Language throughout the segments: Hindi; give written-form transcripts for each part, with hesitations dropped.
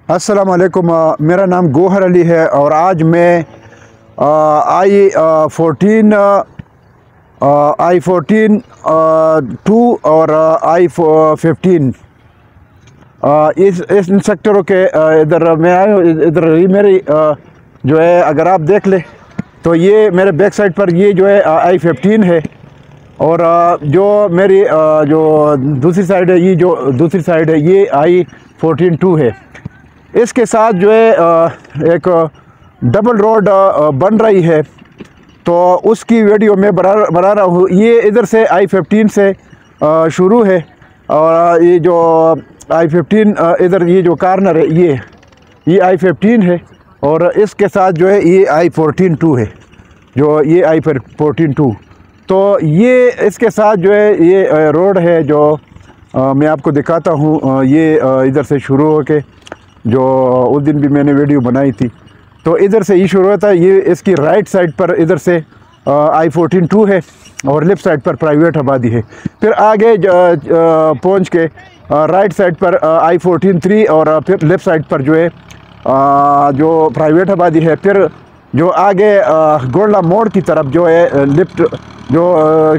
अस्सलाम वालेकुम। मेरा नाम गोहर अली है और आज मैं आई 14 2 और I 15 इस सेक्टरों के इधर मैं आया हूँ। इधर ही मेरी जो है, अगर आप देख ले तो ये मेरे बैक साइड पर ये जो है I 15 है। और जो मेरी जो दूसरी साइड है, ये जो दूसरी साइड है ये I 14 2 है। इसके साथ जो है एक डबल रोड बन रही है, तो उसकी वीडियो मैं बना रहा हूँ। ये इधर से I 15 से शुरू है और ये जो I 15 इधर ये जो कार्नर है ये I 15 है और इसके साथ जो है ये I 14 2 है, जो ये I 14 2। तो ये इसके साथ जो है ये रोड है जो मैं आपको दिखाता हूँ। ये इधर से शुरू होके, जो उस दिन भी मैंने वीडियो बनाई थी, तो इधर से ये शुरू होता है। ये इसकी राइट साइड पर इधर से I 14 2 है और लेफ़्ट साइड पर प्राइवेट आबादी है। फिर आगे पहुंच के राइट साइड पर I 14 3 और फिर लेफ़्ट साइड पर जो है जो प्राइवेट आबादी है। फिर जो आगे गोल्डा मोड़ की तरफ जो है लिफ्ट जो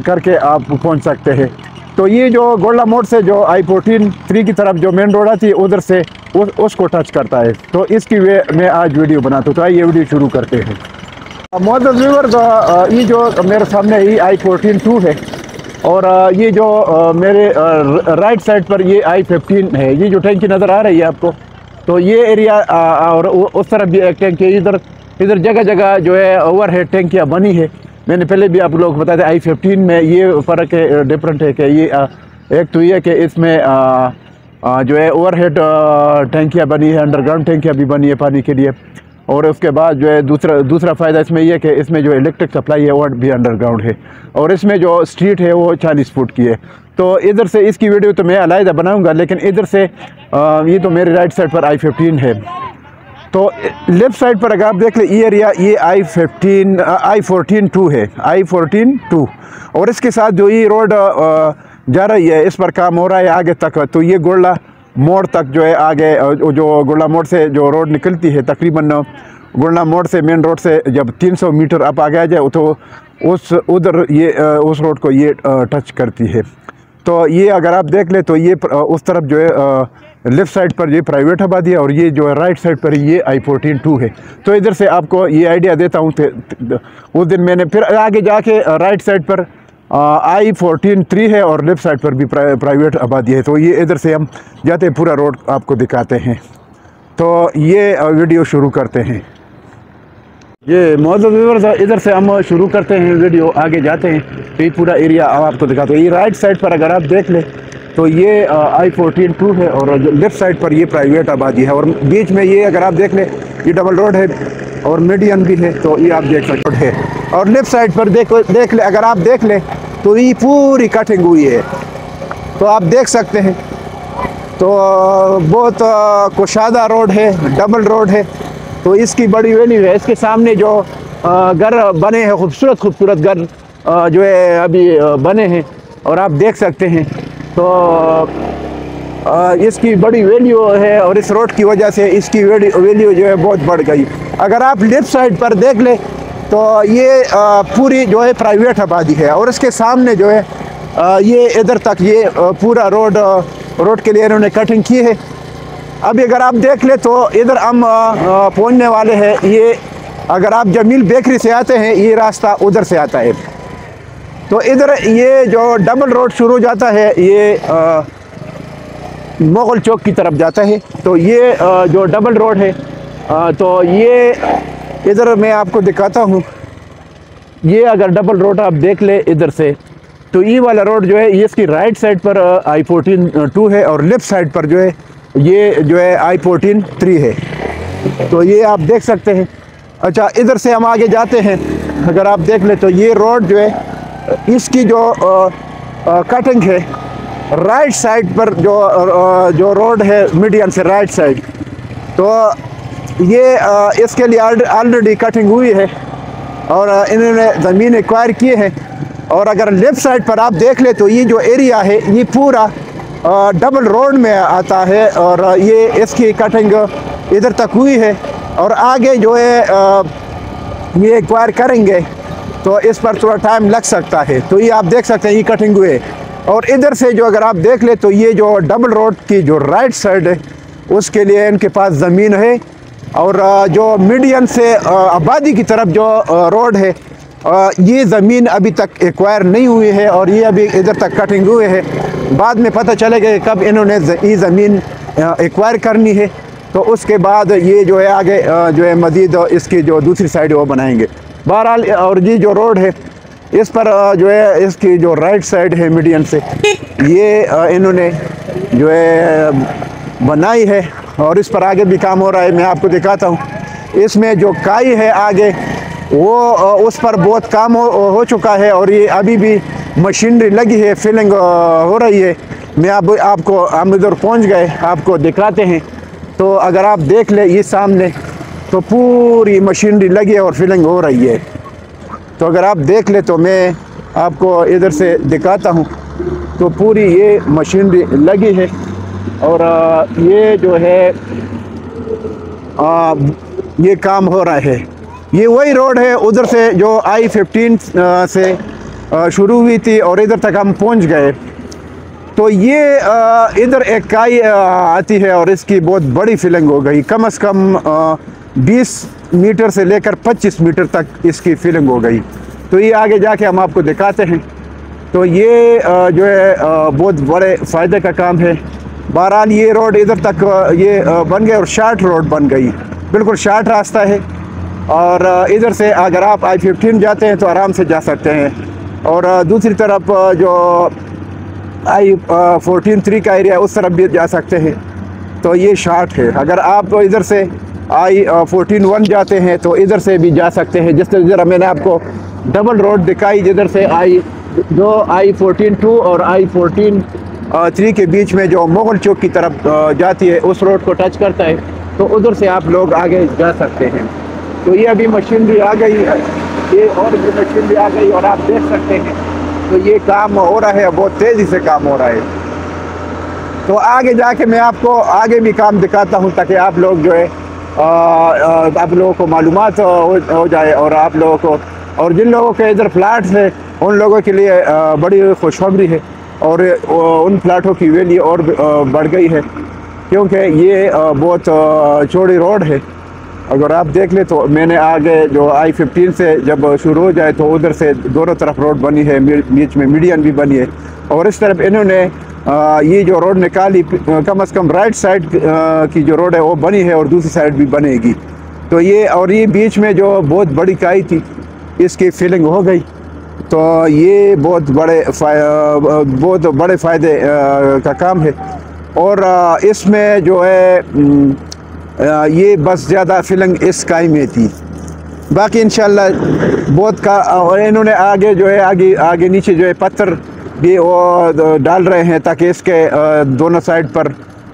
करके आप पहुंच सकते हैं। तो ये जो गोल्डा मोड़ से जो I 14 3 की तरफ जो मेन रोड आती है उधर से उसको टच करता है। तो इसकी मैं आज वीडियो बनाता हूँ, तो आइए वीडियो शुरू करते हैं। मोअज़्ज़ज़ व्यूअर्स, ये जो मेरे सामने ये I 14 2 है और ये जो मेरे राइट साइड पर ये I 15 है। ये जो टैंकी नज़र आ रही है आपको, तो ये एरिया और उस तरफ भी एक टैंकी है। इधर जगह जगह जो है ओवरहेड टैंकियाँ बनी है। मैंने पहले भी आप लोग बताया था I 15 में ये फ़र्क है, डिफरेंट है कि ये एक तो ये कि इसमें जो है ओवरहेड टैंकियाँ बनी है, अंडरग्राउंड टैंकियाँ भी बनी है पानी के लिए। और उसके बाद जो है दूसरा फ़ायदा इसमें यह कि इसमें जो इलेक्ट्रिक सप्लाई है वो भी अंडरग्राउंड है और इसमें जो स्ट्रीट है वो 40 फुट की है। तो इधर से इसकी वीडियो तो मैं अलग बनाऊँगा, लेकिन इधर से ये तो मेरी राइट साइड पर I 15 है। तो लेफ़्ट साइड पर अगर आप देख लें ये एरिया, ये I 14 2 है, I 14 2। और इसके साथ जो ये रोड जा रही है, इस पर काम हो रहा है आगे तक। तो ये गोल्डा मोड़ तक जो है आगे, जो गोल्डा मोड़ से जो रोड निकलती है, तकरीबन गोल्डा मोड़ से मेन रोड से जब 300 मीटर आप आगे आ जाए तो उधर ये उस रोड को ये टच करती है। तो ये अगर आप देख ले तो ये उस तरफ जो है लेफ़्ट साइड पर ये प्राइवेट आबादी है और ये जो है राइट साइड पर ये I 14 2 है। तो इधर से आपको ये आइडिया देता हूँ। उस दिन मैंने फिर आगे जाके राइट साइड पर I 14 3 है और लेफ़्ट साइड पर भी प्राइवेट आबादी है। तो ये इधर से हम जाते पूरा रोड आपको दिखाते हैं। तो ये वीडियो शुरू करते हैं। ये मोअज़्ज़ज़ व्यूअर्स, इधर से हम शुरू करते हैं वीडियो, आगे जाते हैं तो ये पूरा एरिया आपको दिखाते हैं। ये राइट साइड पर अगर आप देख ले तो ये I 14 2 है और लेफ़्ट साइड पर ये प्राइवेट आबादी है और बीच में ये अगर आप देख ले ये डबल रोड है और मीडियन भी है। तो ये आप देख सकते हैं। और लेफ़्ट साइड पर देख ले अगर आप देख ले तो ये पूरी कटिंग हुई है, तो आप देख सकते हैं। तो बहुत कुशादा रोड है, डबल रोड है, तो इसकी बड़ी वैल्यू है। इसके सामने जो घर बने हैं, खूबसूरत घर जो है अभी बने हैं और आप देख सकते हैं। तो इसकी बड़ी वैल्यू है और इस रोड की वजह से इसकी वैल्यू जो है बहुत बढ़ गई। अगर आप लेफ़्ट साइड पर देख ले तो ये पूरी जो है प्राइवेट आबादी है और इसके सामने जो है ये इधर तक ये पूरा रोड के लिए इन्होंने कटिंग की है। अभी अगर आप देख ले तो इधर हम पहुंचने वाले हैं। ये अगर आप जमील बेकरी से आते हैं ये रास्ता उधर से आता है। तो इधर ये जो डबल रोड शुरू जाता है ये मुगल चौक की तरफ जाता है। तो ये जो डबल रोड है, तो ये इधर मैं आपको दिखाता हूँ। ये अगर डबल रोड आप देख ले इधर से, तो ये वाला रोड जो है ये इसकी राइट साइड पर I 14 2 है और लेफ़्ट साइड पर जो है ये जो है I 14 3 है। तो ये आप देख सकते हैं। अच्छा, इधर से हम आगे जाते हैं। अगर आप देख ले तो ये रोड जो है इसकी जो कटिंग है राइट साइड पर जो रोड है मीडियन से राइट साइड, तो ये इसके लिए ऑलरेडी कटिंग हुई है और इन्होंने ज़मीन एक्वायर किए हैं। और अगर लेफ़्ट साइड पर आप देख ले तो ये जो एरिया है ये पूरा डबल रोड में आता है और ये इसकी कटिंग इधर तक हुई है। और आगे जो है ये एक्वायर करेंगे तो इस पर थोड़ा टाइम लग सकता है। तो ये आप देख सकते हैं ये कटिंग हुए। और इधर से जो अगर आप देख ले तो ये जो डबल रोड की जो राइट साइड है उसके लिए इनके पास ज़मीन है। और जो मीडियन से आबादी की तरफ जो रोड है ये ज़मीन अभी तक एक्वायर नहीं हुई है और ये अभी इधर तक कटिंग हुए है। बाद में पता चलेगा कब इन्होंने ये ज़मीन एक्वायर करनी है, तो उसके बाद ये जो है आगे जो है मज़ीद इसकी जो दूसरी साइड है वो बनाएंगे। बहरहाल और ये जो रोड है इस पर जो है इसकी जो राइट साइड है मीडियन से ये इन्होंने जो है बनाई है और इस पर आगे भी काम हो रहा है। मैं आपको दिखाता हूँ, इसमें जो काई है आगे वो उस पर बहुत काम हो चुका है और ये अभी भी मशीनरी लगी है, फिलिंग हो रही है। मैं आपको हम इधर पहुँच गए, आपको दिखाते हैं। तो अगर आप देख ले ये सामने तो पूरी मशीनरी लगी है और फिलिंग हो रही है। तो अगर आप देख ले तो मैं आपको इधर से दिखाता हूँ, तो पूरी ये मशीनरी लगी है और ये जो है ये काम हो रहा है। ये वही रोड है उधर से जो I-15 से शुरू हुई थी और इधर तक हम पहुंच गए। तो ये इधर एक काई आती है और इसकी बहुत बड़ी फिलिंग हो गई, कम से कम 20 मीटर से लेकर 25 मीटर तक इसकी फिलिंग हो गई। तो ये आगे जाके हम आपको दिखाते हैं। तो ये जो है बहुत बड़े फ़ायदे का काम है। बहरहाल ये रोड इधर तक ये बन गई और शार्ट रोड बन गई, बिल्कुल शार्ट रास्ता है। और इधर से अगर आप I-15 जाते हैं तो आराम से जा सकते हैं और दूसरी तरफ जो I-14 का एरिया उस तरफ भी जा सकते हैं। तो ये शार्ट है। अगर आप इधर से I-14 जाते हैं तो इधर से भी जा सकते हैं। जिस तरह मैंने आपको डबल रोड दिखाई जिधर से जो I-14 और I-14 के बीच में जो मुगल चौक की तरफ जाती है उस रोड को टच करता है, तो उधर से आप लोग आगे जा सकते हैं। तो ये अभी मशीनरी आ गई है, ये और भी मशीनरी आ गई और आप देख सकते हैं। तो ये काम हो रहा है, बहुत तेज़ी से काम हो रहा है। तो आगे जाके मैं आपको आगे भी काम दिखाता हूँ ताकि आप लोग जो है आप लोगों को मालूमात हो जाए और आप लोगों को और जिन लोगों के इधर फ्लैट्स हैं उन लोगों के लिए बड़ी खुशखबरी है और उन फ्लैटों की वैल्यू और बढ़ गई है क्योंकि ये बहुत चौड़ी रोड है। अगर आप देख ले तो मैंने आगे जो I-15 से जब शुरू हो जाए तो उधर से दोनों तरफ रोड बनी है, बीच में मीडियन भी बनी है और इस तरफ इन्होंने ये जो रोड निकाली कम से कम राइट साइड की जो रोड है वो बनी है और दूसरी साइड भी बनेगी। तो ये और ये बीच में जो बहुत बड़ी काई थी इसकी फिलिंग हो गई। तो ये बहुत बड़े फ़ायदे का काम है और इसमें जो है ये बस ज़्यादा फिलिंग इस काई में थी, बाकी इंशाल्लाह बहुत का। और इन्होंने आगे जो है आगे नीचे जो है पत्थर भी वो डाल रहे हैं ताकि इसके दोनों साइड पर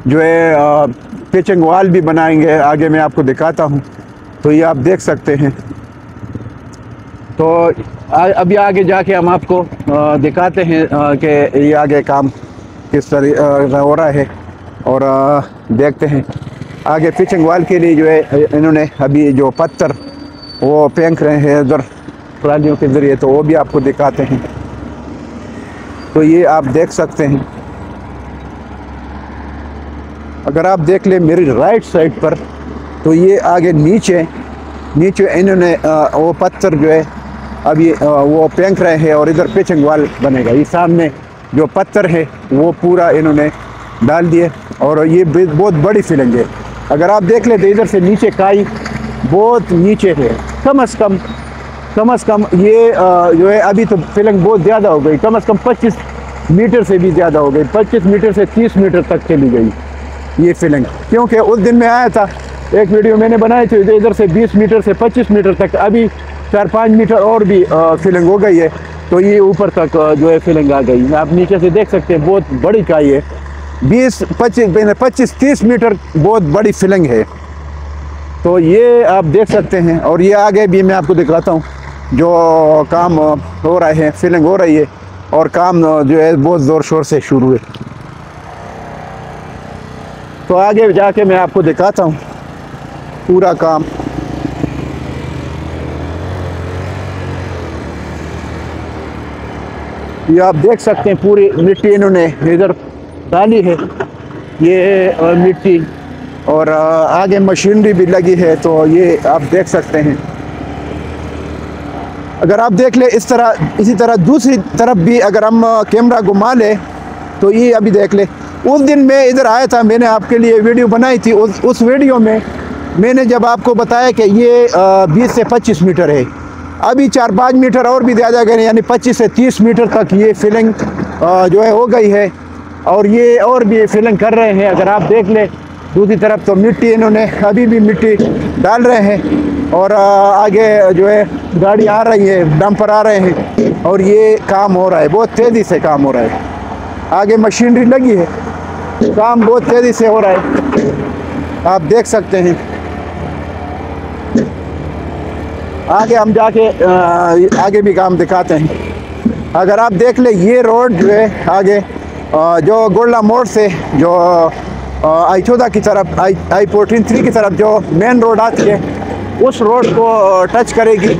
जो है पिचिंग वॉल भी बनाएंगे। आगे मैं आपको दिखाता हूँ, तो ये आप देख सकते हैं। तो अभी आगे जाके हम आपको दिखाते हैं कि ये आगे काम किस तरह हो रहा है और देखते हैं। आगे पिचिंग वॉल के लिए जो है इन्होंने अभी जो पत्थर वो फेंक रहे हैं उधर ट्रालियों के ज़रिए, तो वो भी आपको दिखाते हैं। तो ये आप देख सकते हैं। अगर आप देख लें मेरी राइट साइड पर तो ये आगे नीचे इन्होंने वो पत्थर जो है अभी वो फेंक रहे हैं और इधर पिचिंग वॉल बनेगा। ये सामने जो पत्थर है वो पूरा इन्होंने डाल दिए और ये बहुत बड़ी फिलिंग है। अगर आप देख लें तो इधर से नीचे काई बहुत नीचे है, कम से कम ये जो है अभी तो फिलिंग बहुत ज़्यादा हो गई, कम से कम 25 मीटर से भी ज़्यादा हो गई, 25 मीटर से 30 मीटर तक चली गई ये फिलिंग। क्योंकि उस दिन मैं आया था, एक वीडियो मैंने बनाई थी, इधर से 20 मीटर से 25 मीटर तक, अभी 4-5 मीटर और भी फिलिंग हो गई है। तो ये ऊपर तक जो है फिलिंग आ गई। आप नीचे से देख सकते हैं बहुत बड़ी काई है, 20-25-30 मीटर बहुत बड़ी फिलिंग है। तो ये आप देख सकते हैं और ये आगे भी मैं आपको दिखाता हूँ जो काम हो रहा है, फिलिंग हो रही है और काम जो है बहुत ज़ोर शोर से शुरू है। तो आगे जाके मैं आपको दिखाता हूँ पूरा काम। ये आप देख सकते हैं पूरी मिट्टी इन्होंने इधर डाली है, ये मिट्टी, और आगे मशीनरी भी लगी है, तो ये आप देख सकते हैं। अगर आप देख ले इसी तरह दूसरी तरफ भी अगर हम कैमरा घुमा ले तो ये अभी देख ले। उस दिन मैं इधर आया था, मैंने आपके लिए वीडियो बनाई थी। उस वीडियो में मैंने जब आपको बताया कि ये 20 से 25 मीटर है, अभी 4-5 मीटर और भी ज़्यादा गए, यानी 25 से 30 मीटर तक ये फिलिंग जो है हो गई है, और ये और भी फिलिंग कर रहे हैं। अगर आप देख ले दूसरी तरफ तो मिट्टी इन्होंने अभी भी मिट्टी डाल रहे हैं, और आगे जो है गाड़ी आ रही है, डंपर आ रहे हैं, और ये काम हो रहा है, बहुत तेज़ी से काम हो रहा है। आगे मशीनरी लगी है, काम बहुत तेज़ी से हो रहा है, आप देख सकते हैं। आगे हम जाके आगे भी काम दिखाते हैं। अगर आप देख ले ये रोड जो है आगे जो गोल्डा मोड़ से जो I14 की तरफ I14 की तरफ जो मेन रोड आती है, उस रोड को टच करेगी।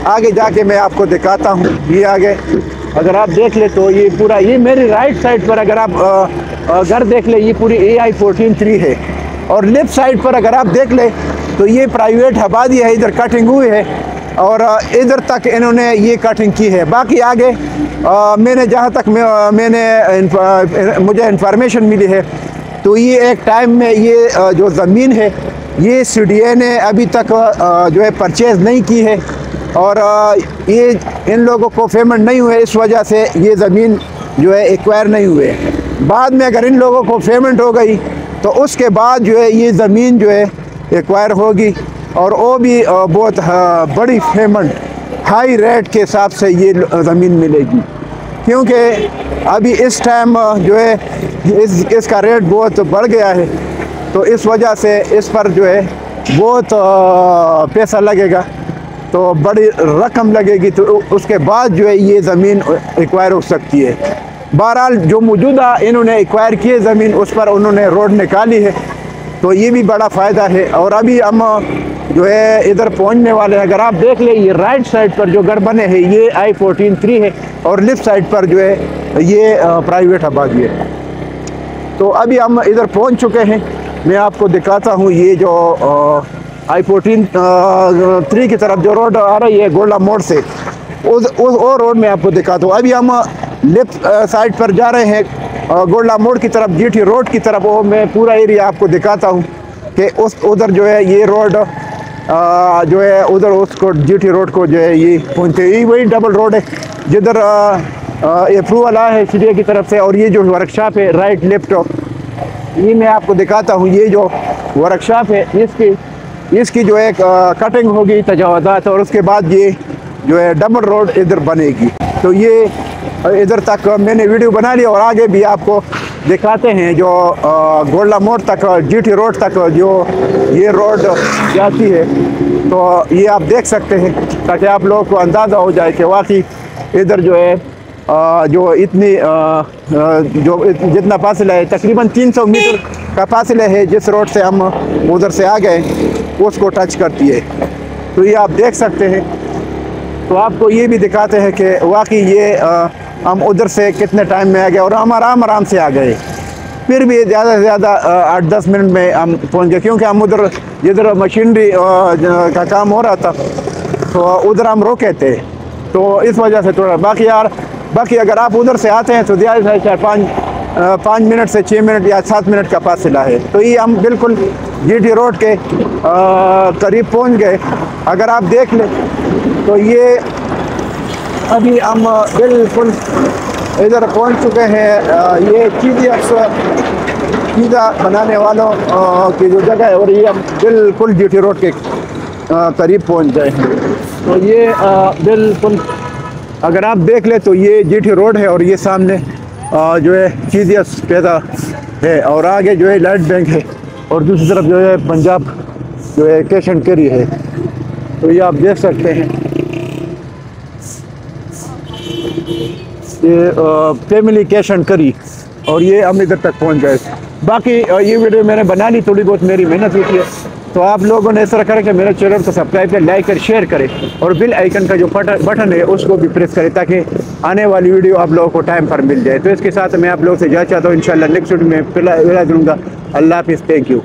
आगे जाके मैं आपको दिखाता हूँ। ये आगे अगर आप देख ले तो ये पूरा, ये मेरी राइट साइड पर अगर आप घर देख ले, ये पूरी AI14 है, और लेफ्ट साइड पर अगर आप देख ले तो ये प्राइवेट आबादी है, इधर कटिंग हुई है, और इधर तक इन्होंने ये कटिंग की है। बाकी आगे मैंने जहाँ तक मुझे इंफॉर्मेशन मिली है तो ये एक टाइम में ये जो ज़मीन है ये CDA ने अभी तक जो है परचेज़ नहीं की है, और ये इन लोगों को पेमेंट नहीं हुए, इस वजह से ये ज़मीन जो है एक्वायर नहीं हुए। बाद में अगर इन लोगों को पेमेंट हो गई तो उसके बाद जो है ये ज़मीन जो है एक्वायर होगी, और वो भी बहुत बड़ी पेमेंट हाई रेट के हिसाब से ये ज़मीन मिलेगी, क्योंकि अभी इस टाइम जो है इसका रेट बहुत बढ़ गया है, तो इस वजह से इस पर जो है बहुत पैसा लगेगा, तो बड़ी रकम लगेगी, तो उसके बाद जो है ये ज़मीन एक्वायर हो सकती है। बहरहाल जो मौजूदा इन्होंने एक्वायर किए ज़मीन, उस पर उन्होंने रोड निकाली है, तो ये भी बड़ा फ़ायदा है। और अभी हम जो है इधर पहुंचने वाले हैं। अगर आप देख ले ये राइट साइड पर जो घर बने हैं ये I14 है, और लेफ़्ट साइड पर जो है ये प्राइवेट आबादी है। तो अभी हम इधर पहुंच चुके हैं, मैं आपको दिखाता हूँ। ये जो I14 की तरफ जो रोड आ रही है गोल्डा मोड़ से, उस रोड में आपको दिखाता हूँ। अभी हम लेफ्ट साइड पर जा रहे हैं गोल्डा मोड़ की तरफ, GT रोड की तरफ। वो मैं पूरा एरिया आपको दिखाता हूँ कि उधर जो है ये रोड जो है उधर उसको GT रोड को जो है ये पहुँचते, ये वही डबल रोड है जिधर अप्रूवल आया है CDA की तरफ से। और ये जो वर्कशॉप है राइट लेफ्ट, ये मैं आपको दिखाता हूँ। ये जो वर्कशॉप है इसकी जो है कटिंग होगी, तजावज़ात, और उसके बाद ये जो है डबल रोड इधर बनेगी। तो ये इधर तक मैंने वीडियो बना लिया, और आगे भी आपको दिखाते हैं जो गोल्डा मोड़ तक GT रोड तक जो ये रोड जाती है। तो ये आप देख सकते हैं ताकि आप लोगों को अंदाज़ा हो जाए कि वाकई इधर जो है जो इतनी जितना फासला है, तकरीबन 300 मीटर का फासला है जिस रोड से हम उधर से आ गए, उसको टच करती है। तो ये आप देख सकते हैं। तो आपको ये भी दिखाते हैं कि वाकई ये हम उधर से कितने टाइम में आ गए, और हम आराम से आ गए। फिर भी ज़्यादा से ज़्यादा 8-10 मिनट में हम पहुंच गए, क्योंकि हम उधर जिधर मशीनरी का काम हो रहा था तो उधर हम रुके थे, तो इस वजह से थोड़ा। बाकी अगर आप उधर से आते हैं तो ज़्यादा से 5 मिनट से 6 मिनट या 7 मिनट का फासला है। तो ये हम बिल्कुल GT रोड के करीब पहुंच गए। अगर आप देख लें तो ये अभी हम बिल्कुल इधर पहुंच चुके हैं। ये पिज़्ज़ा बनाने वालों की जो जगह है, और ये हम बिल्कुल GT रोड के करीब पहुंच गए हैं। तो ये बिल्कुल अगर आप देख ले तो ये GT रोड है, और ये सामने जो है पिज़्ज़ा है, और आगे जो है लाइट बैंक है, और दूसरी तरफ जो है पंजाब जो है कैश एंड कैरी है। तो ये आप देख सकते हैं, ये फैमिली कैश एंड करी, और ये हम इधर तक पहुंच गए। बाकी ये वीडियो मैंने बना ली, थोड़ी बहुत मेरी मेहनत हुई है। तो आप लोगों ने इस तरह करें कि मेरे चैनल को सब्सक्राइब करें, लाइक करें, शेयर करें और बेल आइकन का जो बटन है उसको भी प्रेस करें ताकि आने वाली वीडियो आप लोगों को टाइम पर मिल जाए। तो इसके साथ मैं आप लोगों से इजाज़त चाहता हूँ। इंशाल्लाह नेक्स्ट वीडियो में फिर दूँगा। अल्लाह हाफिज़, थैंक यू।